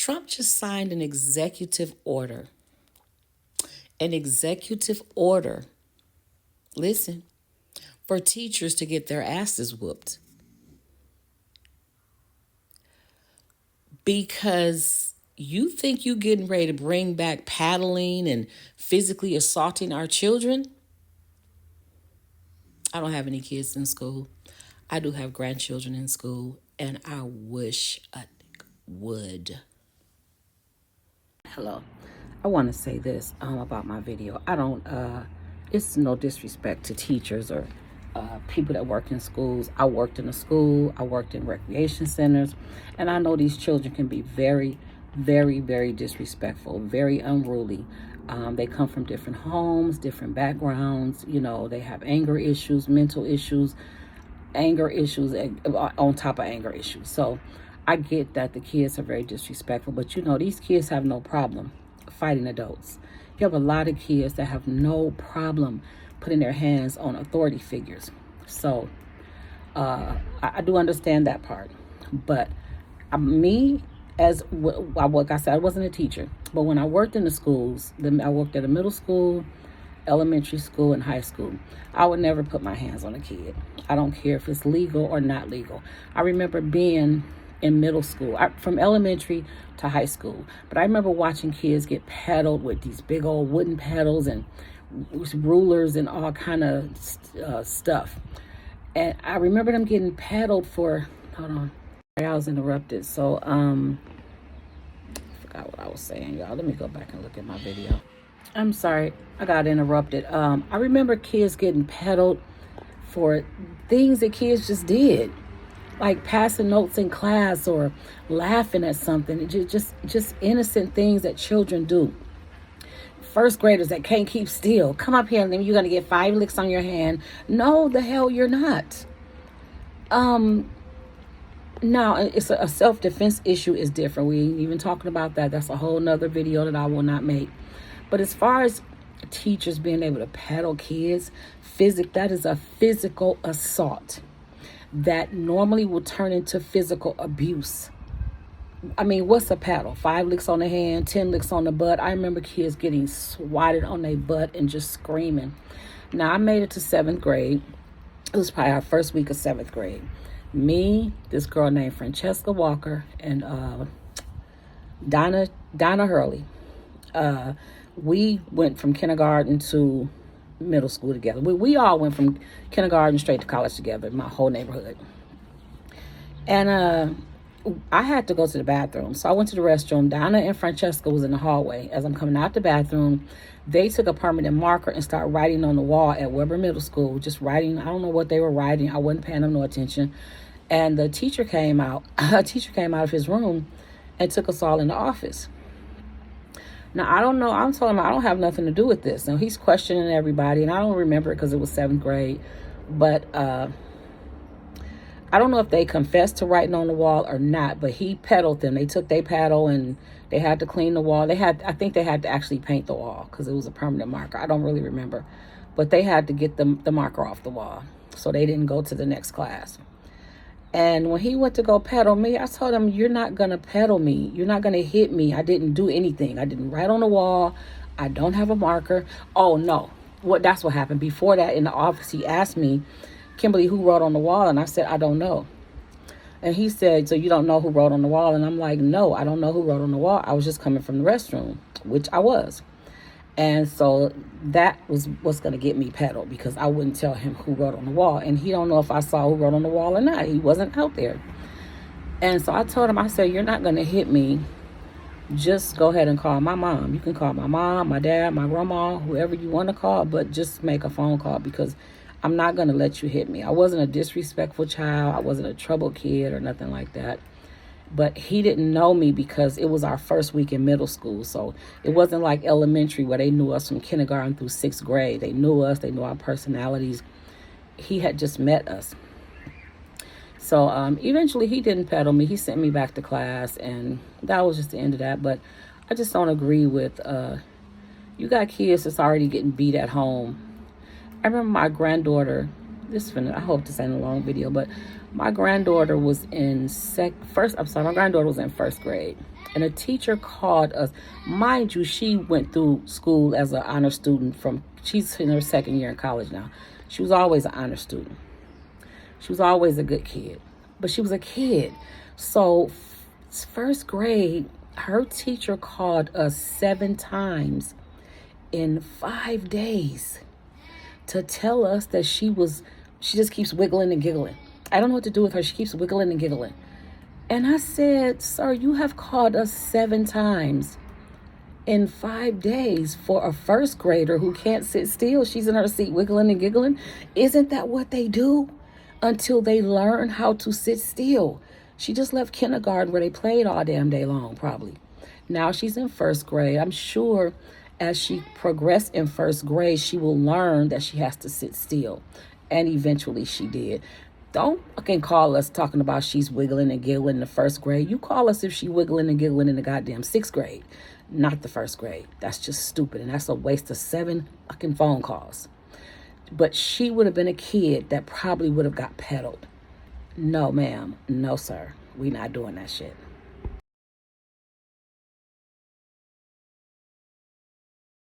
Trump just signed an executive order. An executive order, listen, for teachers to get their asses whooped. Because you think you getting ready to bring back paddling and physically assaulting our children? I don't have any kids in school. I do have grandchildren in school, and I wish I would. Hello. I want to say this about my video. I don't, it's no disrespect to teachers or people that work in schools. I worked in a school, I worked in recreation centers, and I know these children can be very, very, very disrespectful, very unruly. They come from different homes, different backgrounds. You know, they have anger issues, mental issues, anger issues on top of anger issues. So I get that the kids are very disrespectful, but you know, these kids have no problem fighting adults. You have a lot of kids that have no problem putting their hands on authority figures. So I do understand that part. But me, as like I said, I wasn't a teacher. But when I worked in the schools, I worked at a middle school, elementary school, and high school. I would never put my hands on a kid. I don't care if it's legal or not legal. I remember being in middle school, from elementary to high school. But I remember watching kids get paddled with these big old wooden paddles and rulers and all kind of stuff. And I remember them getting paddled for, hold on, I was interrupted. So, I forgot what I was saying, y'all. Let me go back and look at my video. I'm sorry, I got interrupted. I remember kids getting paddled for things that kids just did, like passing notes in class or laughing at something. Just innocent things that children do. First graders that can't keep still. Come up here and then you're going to get 5 licks on your hand. No, the hell you're not. Now, it's a self-defense issue is different. We ain't even talking about that. That's a whole nother video that I will not make. But as far as teachers being able to paddle kids, that is a physical assault that normally will turn into physical abuse. I mean, what's a paddle? 5 licks on the hand, 10 licks on the butt. I remember kids getting swatted on their butt and just screaming. Now, I made it to 7th grade. It was probably our first week of 7th grade. Me, this girl named Francesca Walker, and Donna Hurley. We went from kindergarten to middle school together. We all went from kindergarten straight to college together, my whole neighborhood. And I had to go to the bathroom. So I went to the restroom. Donna and Francesca was in the hallway. As I'm coming out the bathroom, they took a permanent marker and started writing on the wall at Weber Middle School. Just writing. I don't know what they were writing. I wasn't paying them no attention. And the teacher came out. A teacher came out of his room and took us all in the office. Now, I don't know. I'm telling him I don't have nothing to do with this. Now, he's questioning everybody. And I don't remember it because it was 7th grade. But I don't know if they confessed to writing on the wall or not, but he peddled them. They took their paddle and they had to clean the wall. I think they had to actually paint the wall because it was a permanent marker. I don't really remember, but they had to get the marker off the wall so they didn't go to the next class. And when he went to go peddle me, I told him, you're not going to peddle me. You're not going to hit me. I didn't do anything. I didn't write on the wall. I don't have a marker. Oh, no. That's what happened. Before that, in the office, he asked me, Kimberly, who wrote on the wall? And I said, I don't know. And he said, so you don't know who wrote on the wall? And I'm like, no, I don't know who wrote on the wall. I was just coming from the restroom, which I was. And so that was what's going to get me peddled because I wouldn't tell him who wrote on the wall. And he don't know if I saw who wrote on the wall or not. He wasn't out there. And so I told him, I said, you're not going to hit me. Just go ahead and call my mom. You can call my mom, my dad, my grandma, whoever you want to call, but just make a phone call because I'm not going to let you hit me. I wasn't a disrespectful child. I wasn't a troubled kid or nothing like that. But he didn't know me because it was our first week in middle school. So it wasn't like elementary where they knew us from kindergarten through 6th grade. They knew us. They knew our personalities. He had just met us. So eventually he didn't peddle me. He sent me back to class. And that was just the end of that. But I just don't agree with, you got kids that's already getting beat at home. I remember my granddaughter, I hope this ain't a long video, but My granddaughter was in my granddaughter was in first grade. And a teacher called us. Mind you, she went through school as an honor student she's in her second year in college now. She was always an honor student. She was always a good kid. But she was a kid. So first grade, her teacher called us 7 times in 5 days to tell us that she just keeps wiggling and giggling. I don't know what to do with her. She keeps wiggling and giggling. And I said, sir, you have called us 7 times in 5 days for a first grader who can't sit still. She's in her seat wiggling and giggling. Isn't that what they do until they learn how to sit still? She just left kindergarten where they played all damn day long, probably. Now she's in first grade. I'm sure as she progressed in first grade, she will learn that she has to sit still. And eventually she did. Don't fucking call us talking about she's wiggling and giggling in the first grade. You call us if she wiggling and giggling in the goddamn 6th grade, not the first grade. That's just stupid, and that's a waste of 7 fucking phone calls. But she would have been a kid that probably would have got peddled. No, ma'am. No, sir. We not doing that shit.